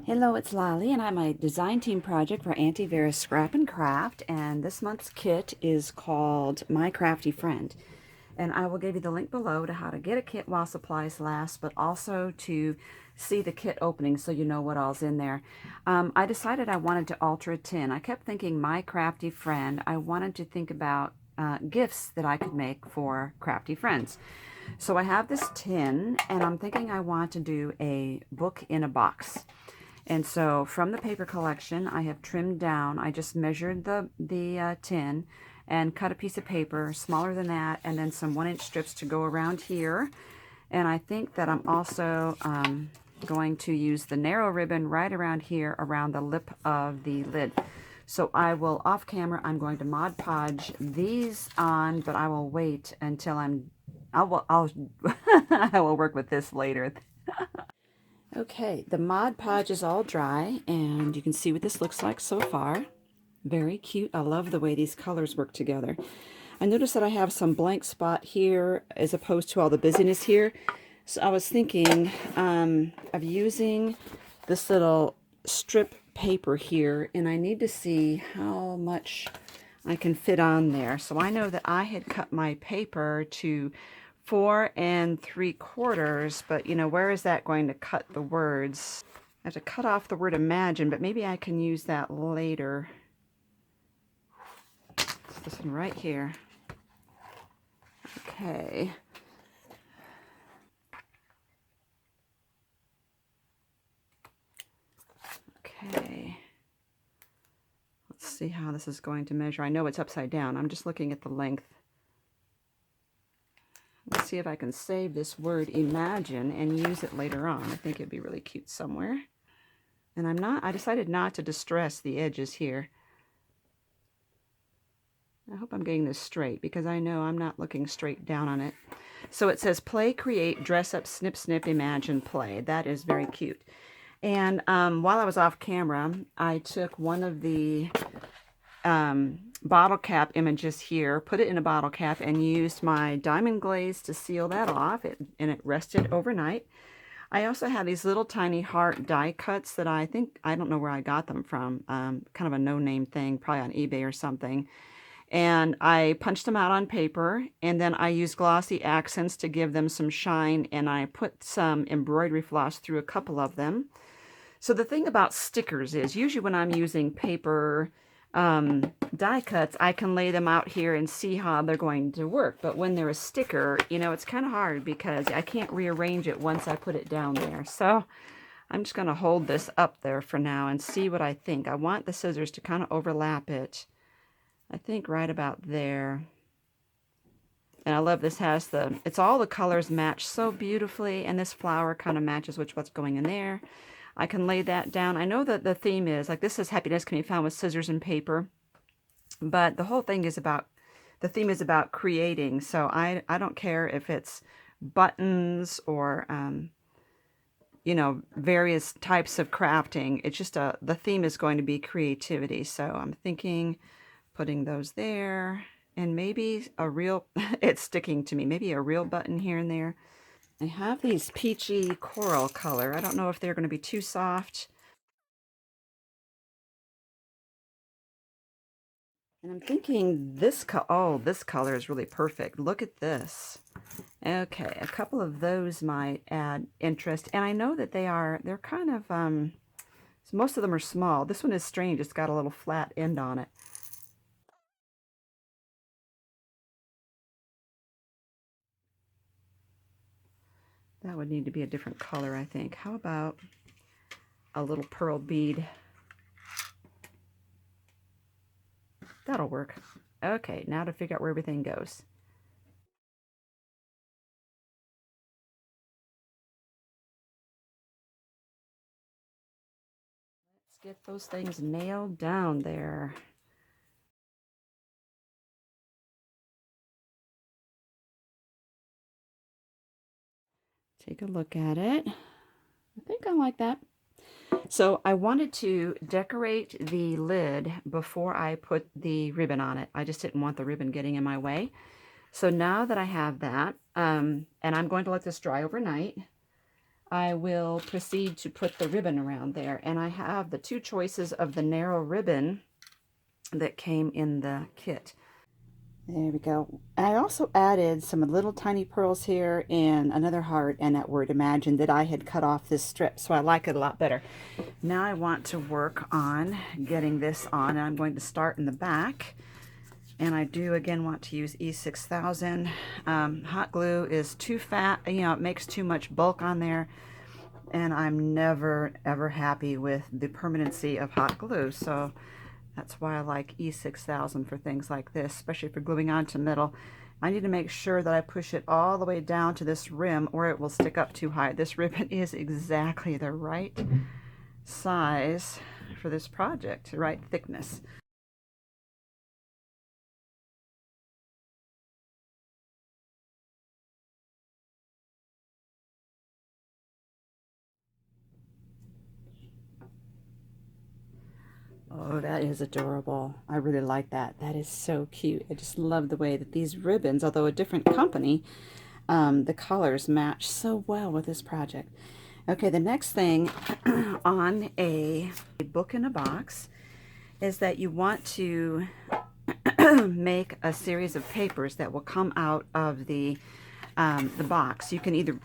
Hello, it's Lolly, and I'm a design team project for AVSC Scrap and Craft, and this month's kit is called My Crafty Friend. And I will give you the link below to how to get a kit while supplies last, but also to see the kit opening so you know what all's in there. I decided I wanted to alter a tin. I kept thinking My Crafty Friend. I wanted to think about gifts that I could make for crafty friends. So I have this tin, and I'm thinking I want to do a book in a box. And so from the paper collection, I have trimmed down. I just measured the tin and cut a piece of paper smaller than that, and then some 1-inch strips to go around here. And I think that I'm also going to use the narrow ribbon right around here around the lip of the lid. So I will, off camera, I'm going to Mod Podge these on, but I will wait until I'll I will work with this later. Okay, the Mod Podge is all dry, and you can see what this looks like so far. Very cute. I love the way these colors work together. I noticed that I have some blank spot here as opposed to all the busyness here. So I was thinking of using this little strip paper here, and I need to see how much I can fit on there. So I know that I had cut my paper to 4 3/4, but you know, where is that going to cut the words? I have to cut off the word imagine, but maybe I can use that later. It's this one right here. Okay. Okay. Let's see how this is going to measure. I know it's upside down. I'm just looking at the length. Let's see if I can save this word imagine and use it later on. I think it'd be really cute somewhere. And I decided not to distress the edges here. I hope I'm getting this straight because I know I'm not looking straight down on it. So it says play, create, dress up, snip, snip, imagine, play. That is very cute. And while I was off camera, I took one of the bottle cap images here, put it in a bottle cap, and used my diamond glaze to seal that off, and it rested overnight. I also have these little tiny heart die cuts that I don't know where I got them from, kind of a no-name thing, probably on eBay or something. And I punched them out on paper, and then I used glossy accents to give them some shine, and I put some embroidery floss through a couple of them. So the thing about stickers is, usually when I'm using paper die cuts, I can lay them out here and see how they're going to work. But when they're a sticker, you know, it's kind of hard because I can't rearrange it once I put it down there. So I'm just going to hold this up there for now and see what I think. I want the scissors to kind of overlap it. I think right about there. And I love this has it's all the colors match so beautifully, and this flower kind of matches what's going in there. I can lay that down. I know that the theme is, like, this is happiness can be found with scissors and paper, but the whole thing is about, the theme is about creating. So I don't care if it's buttons or, you know, various types of crafting. It's just the theme is going to be creativity. So I'm thinking putting those there, and maybe a real, it's sticking to me, maybe a real button here and there. I have these peachy coral color. I don't know if they're going to be too soft. And I'm thinking this this color is really perfect. Look at this. Okay, a couple of those might add interest. And I know that they're kind of, so most of them are small. This one is strange. It's got a little flat end on it. That would need to be a different color, I think. How about a little pearl bead? That'll work. Okay, now to figure out where everything goes. Let's get those things nailed down there. Take a look at it. I think I like that. So I wanted to decorate the lid before I put the ribbon on it. I just didn't want the ribbon getting in my way. So now that I have that, and I'm going to let this dry overnight, I will proceed to put the ribbon around there. And I have the two choices of the narrow ribbon that came in the kit. There we go. I also added some little tiny pearls here and another heart and that word imagine that I had cut off this strip, so I like it a lot better. Now I want to work on getting this on, and I'm going to start in the back. And I do again want to use E6000. Hot glue is too fat, you know, it makes too much bulk on there, and I'm never ever happy with the permanency of hot glue, so that's why I like E6000 for things like this, especially for gluing onto metal. I need to make sure that I push it all the way down to this rim or it will stick up too high. This ribbon is exactly the right size for this project, the right thickness. Oh, that is adorable. I really like that. That is so cute. I just love the way that these ribbons, although a different company, the colors match so well with this project. Okay, the next thing on a book in a box is that you want to make a series of papers that will come out of the box. You can either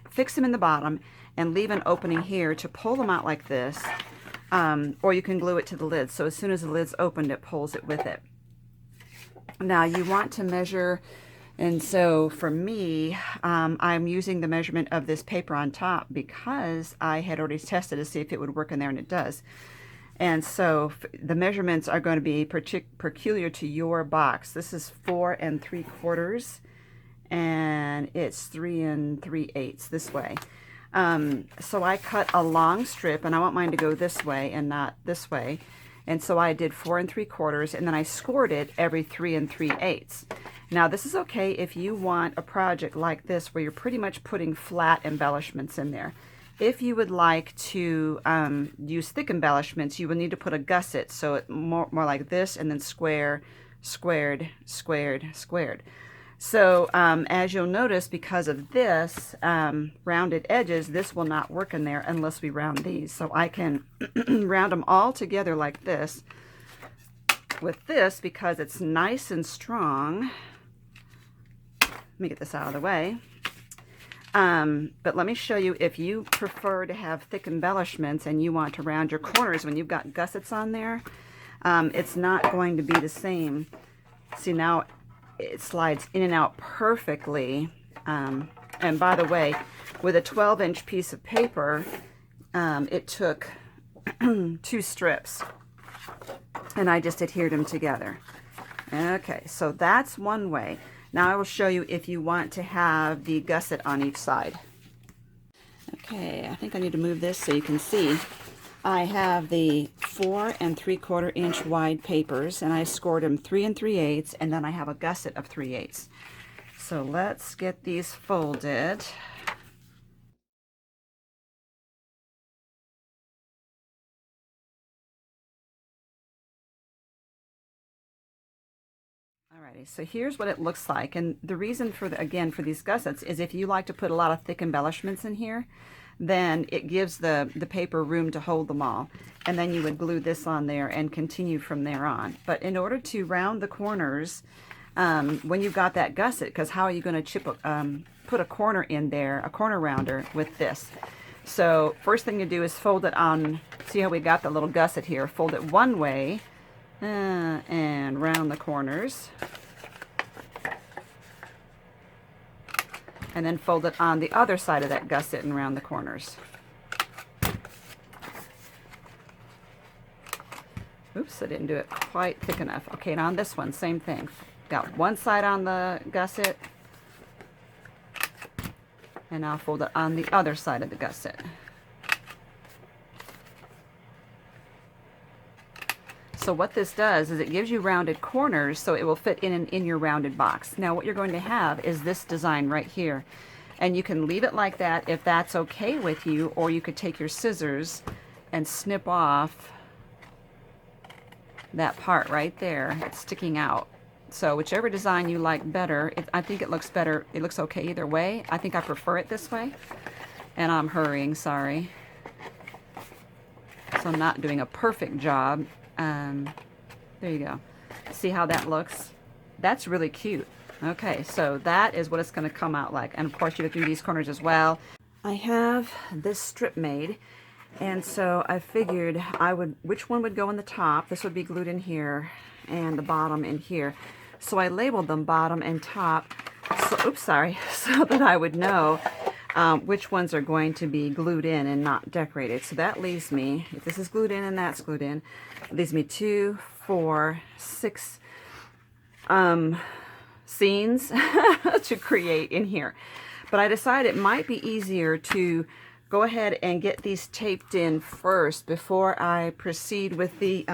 fix them in the bottom and leave an opening here to pull them out like this, or you can glue it to the lid. So as soon as the lid's opened, it pulls it with it. Now you want to measure, and so for me, I'm using the measurement of this paper on top because I had already tested to see if it would work in there, and it does. And so the measurements are going to be peculiar to your box. This is 4 3/4, and it's 3 3/8 this way. So I cut a long strip, and I want mine to go this way and not this way. And so I did 4 3/4, and then I scored it every 3 3/8. Now this is okay if you want a project like this where you're pretty much putting flat embellishments in there. If you would like to use thick embellishments, you will need to put a gusset, so it more like this, and then square, squared, squared, squared. So as you'll notice, because of this rounded edges, this will not work in there unless we round these. So I can round them all together like this with this because it's nice and strong. Let me get this out of the way. But let me show you, if you prefer to have thick embellishments and you want to round your corners when you've got gussets on there, it's not going to be the same. See, now it slides in and out perfectly. And by the way, with a 12-inch piece of paper, it took 2 strips, and I just adhered them together. Okay, so that's one way. Now I will show you if you want to have the gusset on each side. Okay, I think I need to move this so you can see. I have the 4 3/4 inch wide papers, and I scored them 3 3/8, and then I have a gusset of 3/8. So let's get these folded. Alrighty, so here's what it looks like, and the reason for again for these gussets is if you like to put a lot of thick embellishments in here, then it gives the paper room to hold them all, and then you would glue this on there and continue from there on. But in order to round the corners, when you've got that gusset, because how are you going to put a corner in there, a corner rounder with this? So first thing you do is fold it on. See how we got the little gusset here? Fold it one way. And round the corners, and then fold it on the other side of that gusset and round the corners. Oops, I didn't do it quite thick enough. Okay, and on this one, same thing. Got one side on the gusset, and I'll fold it on the other side of the gusset. So what this does is it gives you rounded corners, so it will fit in your rounded box. Now what you're going to have is this design right here, and you can leave it like that if that's okay with you, or you could take your scissors and snip off that part right there. It's sticking out. So whichever design you like better, I think it looks better. It looks okay either way. I think I prefer it this way. and I'm hurrying, sorry. So I'm not doing a perfect job. There you go. See how that looks? That's really cute. Okay, so that is what it's going to come out like. And of course you have to do these corners as well. I have this strip made, and so I figured which one would go in the top. This would be glued in here, and the bottom in here. So I labeled them bottom and top, so that I would know which ones are going to be glued in and not decorated. So that leaves me, if this is glued in and that's glued in, it leaves me 2, 4, 6 scenes to create in here. But I decided it might be easier to go ahead and get these taped in first before I proceed with the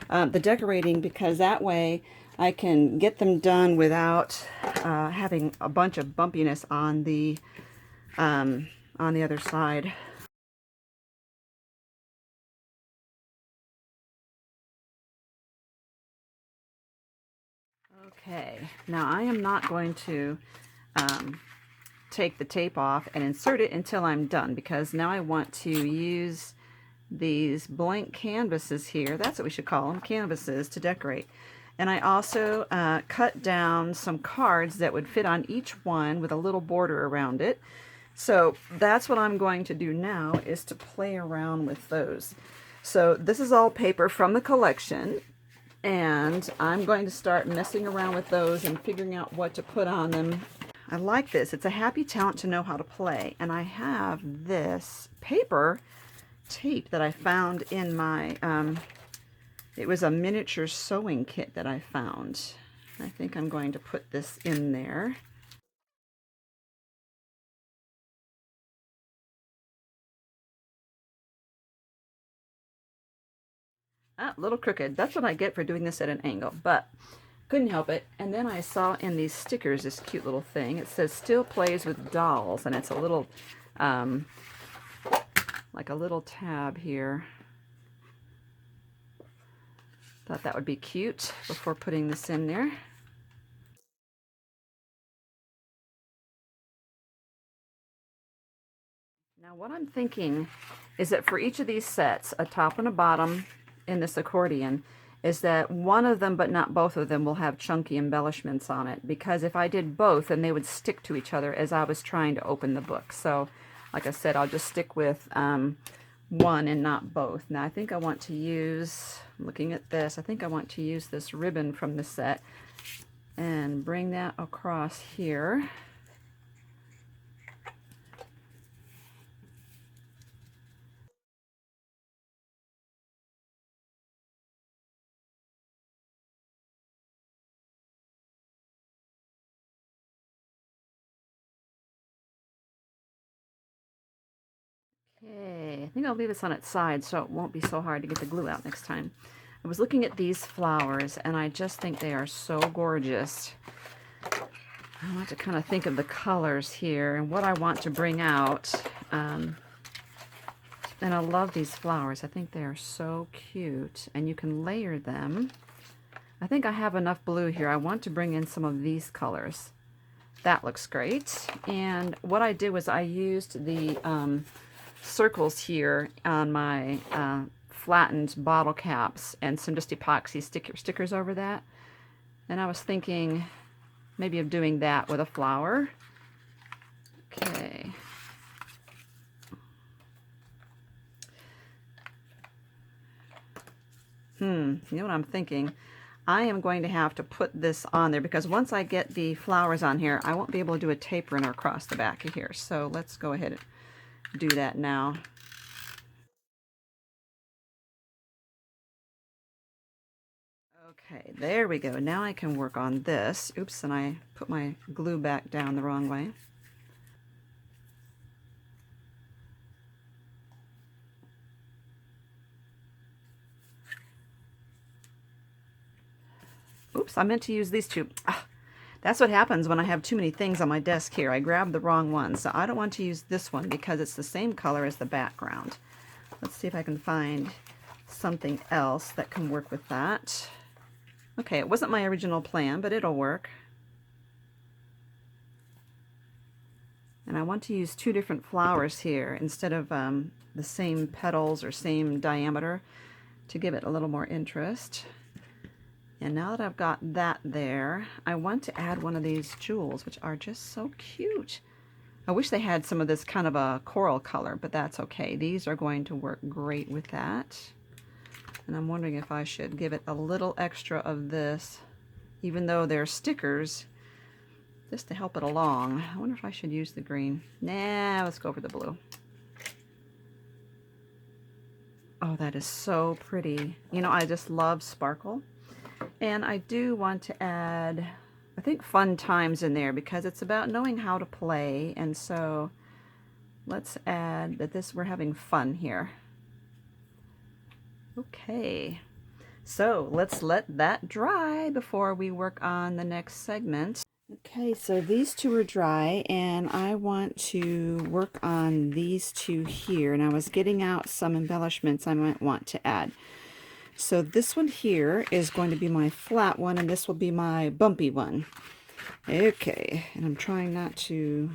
decorating, because that way I can get them done without having a bunch of bumpiness on the other side. Okay, now I am not going to take the tape off and insert it until I'm done, because now I want to use these blank canvases here, that's what we should call them, canvases, to decorate. And I also cut down some cards that would fit on each one with a little border around it. So that's what I'm going to do now, is to play around with those. So this is all paper from the collection, and I'm going to start messing around with those and figuring out what to put on them. I like this. It's a happy talent to know how to play. And I have this paper tape that I found in my, it was a miniature sewing kit that I found. I think I'm going to put this in there. A little crooked. That's what I get for doing this at an angle, but couldn't help it. And then I saw in these stickers this cute little thing. It says "Still Plays with Dolls," and it's a little, like a little tab here. Thought that would be cute before putting this in there. Now what I'm thinking is that for each of these sets, a top and a bottom in this accordion, is that one of them, but not both of them, will have chunky embellishments on it, because if I did both, then they would stick to each other as I was trying to open the book. So like I said, I'll just stick with one and not both. Now I think I want to use, looking at this, I think I want to use this ribbon from the set and bring that across here. Okay, I think I'll leave this on its side so it won't be so hard to get the glue out next time. I was looking at these flowers and I just think they are so gorgeous. I want to kind of think of the colors here and what I want to bring out. And I love these flowers. I think they are so cute, and you can layer them. I think I have enough blue here. I want to bring in some of these colors. That looks great. And what I did was I used the circles here on my flattened bottle caps and some just epoxy stickers over that. And I was thinking maybe of doing that with a flower. Okay. You know what I'm thinking? I am going to have to put this on there, because once I get the flowers on here, I won't be able to do a tapering across the back of here. So let's go ahead and do that now. Okay, there we go. Now I can work on this. Oops, and I put my glue back down the wrong way. Oops, I meant to use these two. That's what happens when I have too many things on my desk here. I grab the wrong one. So I don't want to use this one because it's the same color as the background. Let's see if I can find something else that can work with that. Okay, it wasn't my original plan, but it'll work. And I want to use 2 different flowers here instead of the same petals or same diameter to give it a little more interest. And now that I've got that there, I want to add one of these jewels, which are just so cute. I wish they had some of this kind of a coral color, but that's okay. These are going to work great with that. And I'm wondering if I should give it a little extra of this, even though they're stickers, just to help it along. I wonder if I should use the green. Nah, let's go for the blue. Oh, that is so pretty. You know, I just love sparkle. And I do want to add, I think, fun times in there because it's about knowing how to play. And so let's add that we're having fun here. Okay, so let's let that dry before we work on the next segment. Okay, so these 2 are dry, and I want to work on these 2 here. And I was getting out some embellishments I might want to add. So this one here is going to be my flat one, and this will be my bumpy one. Okay, and I'm trying not to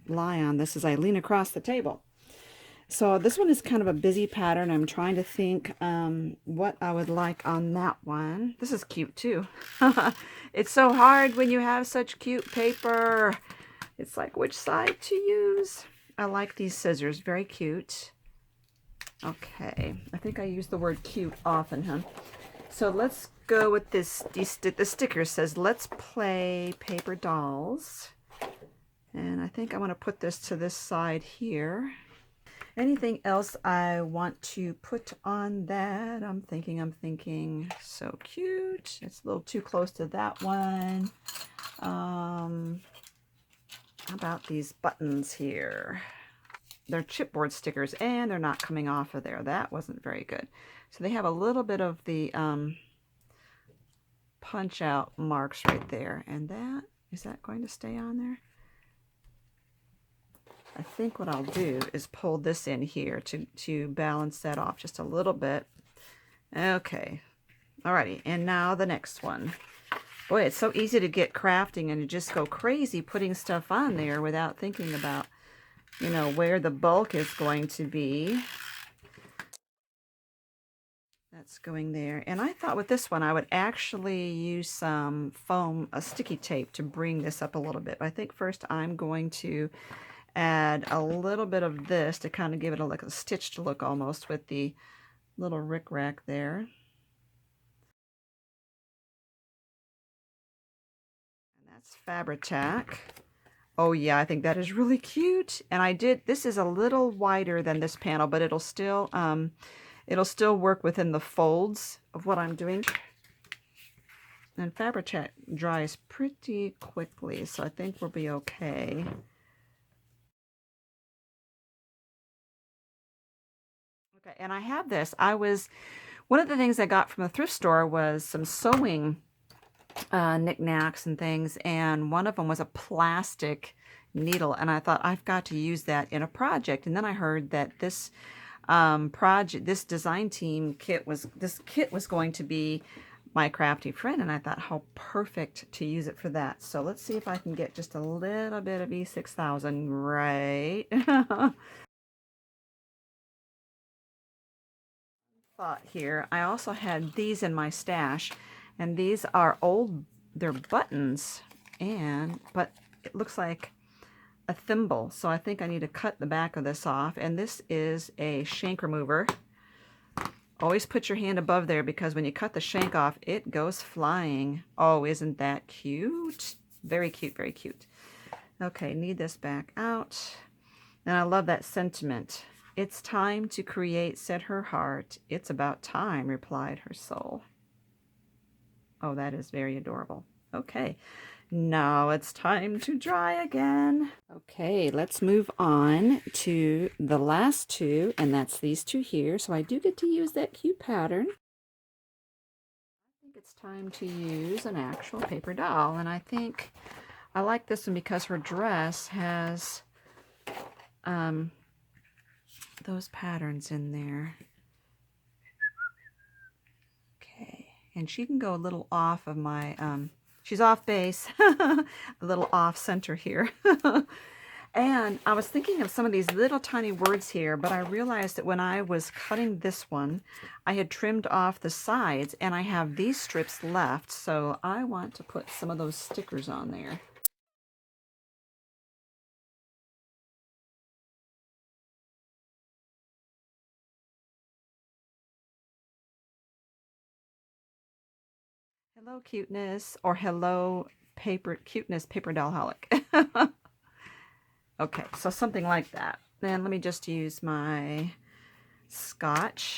lie on this as I lean across the table. So this one is kind of a busy pattern. I'm trying to think what I would like on that one. This is cute too. It's so hard when you have such cute paper. It's like which side to use. I like these scissors, very cute. Okay, I think I use the word cute often, huh? So let's go with this. The sticker says, let's play paper dolls. And I think I want to put this to this side here. Anything else I want to put on that? I'm thinking. So cute. It's a little too close to that one. How about these buttons here? They're chipboard stickers, and they're not coming off of there. That wasn't very good. So they have a little bit of the punch out marks right there. And is that going to stay on there? I think what I'll do is pull this in here to balance that off just a little bit. Okay. Alrighty. And now the next one. Boy, it's so easy to get crafting and to just go crazy putting stuff on there without thinking about, you know, where the bulk is going to be. That's going there. And I thought with this one, I would actually use some foam, a sticky tape to bring this up a little bit. But I think first I'm going to add a little bit of this to kind of give it like a stitched look almost with the little rickrack there. And that's Fabri-Tac. Oh yeah, I think that is really cute. And this is a little wider than this panel, but it'll still work within the folds of what I'm doing. And Fabri-Tac dries pretty quickly, so I think we'll be okay. Okay, and I have this. One of the things I got from the thrift store was some sewing knickknacks and things, and one of them was a plastic needle, and I thought I've got to use that in a project. And then I heard that this design team kit was going to be my crafty friend, and I thought how perfect to use it for that. So let's see if I can get just a little bit of E6000 right. Thought here. I also had these in my stash, and these are they're buttons, but it looks like a thimble, so I think I need to cut the back of this off. And this is a shank remover. Always put your hand above there because when you cut the shank off, it goes flying. Oh, isn't that cute? Very cute, very cute. Okay, need this back out. And I love that sentiment. It's time to create, said her heart. It's about time, replied her soul. Oh, that is very adorable. Okay, now it's time to dry again. Okay, let's move on to the last 2, and that's these 2 here. So I do get to use that cute pattern. I think it's time to use an actual paper doll, and I think I like this one because her dress has those patterns in there. Okay, and she can go a little off of my she's off base, a little off center here. And I was thinking of some of these little tiny words here, but I realized that when I was cutting this one, I had trimmed off the sides, and I have these strips left, so I want to put some of those stickers on there. Hello, cuteness, or hello, cuteness, paper dollholic. Okay, so something like that. Then let me just use my scotch.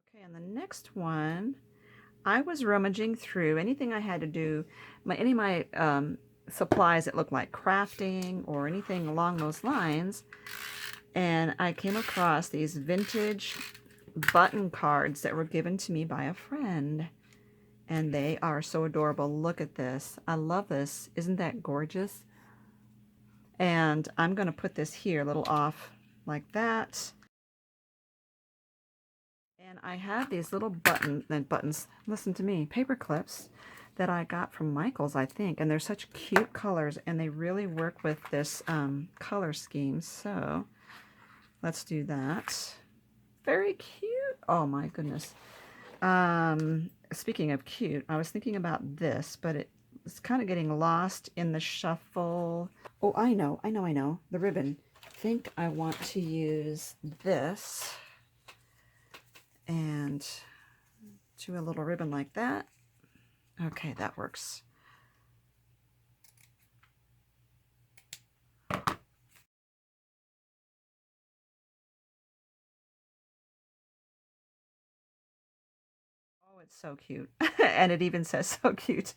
Okay, and the next one, I was rummaging through anything I had to do, any of my supplies that looked like crafting or anything along those lines, and I came across these vintage button cards that were given to me by a friend. And they are so adorable. Look at this. I love this. Isn't that gorgeous? And I'm going to put this here a little off like that. And I have these little buttons, listen to me, paper clips that I got from Michael's, I think. And they're such cute colors, and they really work with this color scheme. So let's do that. Very cute. Oh my goodness. Speaking of cute, I was thinking about this, but it's kind of getting lost in the shuffle. Oh, I know. The ribbon. I think I want to use this and do a little ribbon like that. Okay, that works. Oh, it's so cute. And it even says so cute.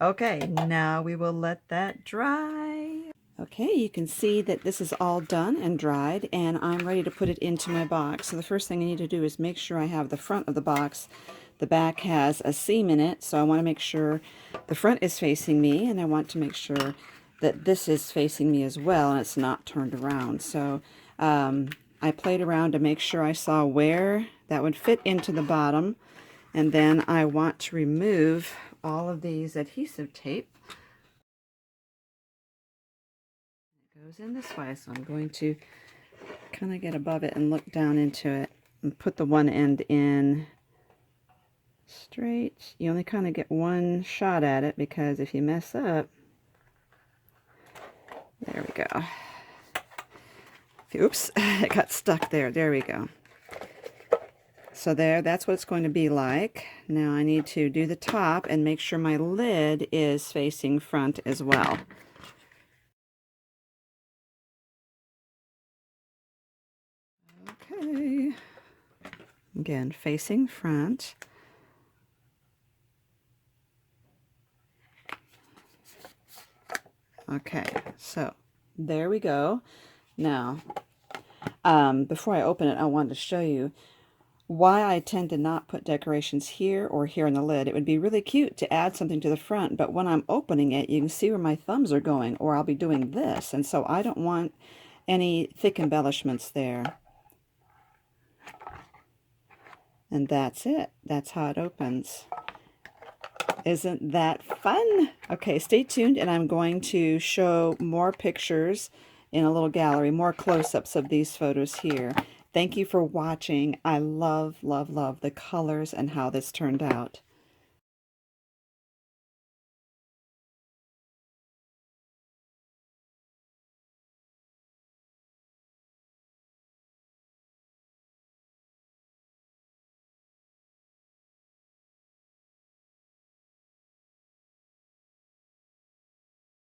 Okay, now we will let that dry. Okay, you can see that this is all done and dried, and I'm ready to put it into my box. So the first thing I need to do is make sure I have the front of the box. The back has a seam in it, so I want to make sure the front is facing me, and I want to make sure that this is facing me as well, and it's not turned around. So I played around to make sure I saw where that would fit into the bottom, and then I want to remove all of these adhesive tape. It goes in this way, so I'm going to kind of get above it and look down into it and put the one end in straight. You only kind of get one shot at it, because if you mess up, there we go. Oops, it got stuck there. There we go. So that's what it's going to be like. Now I need to do the top and make sure my lid is facing front as well. Okay. Again, facing front. Okay, so there we go. Now, before I open it, I wanted to show you why I tend to not put decorations here or here on the lid. It would be really cute to add something to the front, but when I'm opening it, you can see where my thumbs are going, or I'll be doing this, and so I don't want any thick embellishments there. And that's it. That's how it opens. Isn't that fun? Okay, stay tuned, and I'm going to show more pictures in a little gallery, more close-ups of these photos here. Thank you for watching. I love, love, love the colors and how this turned out.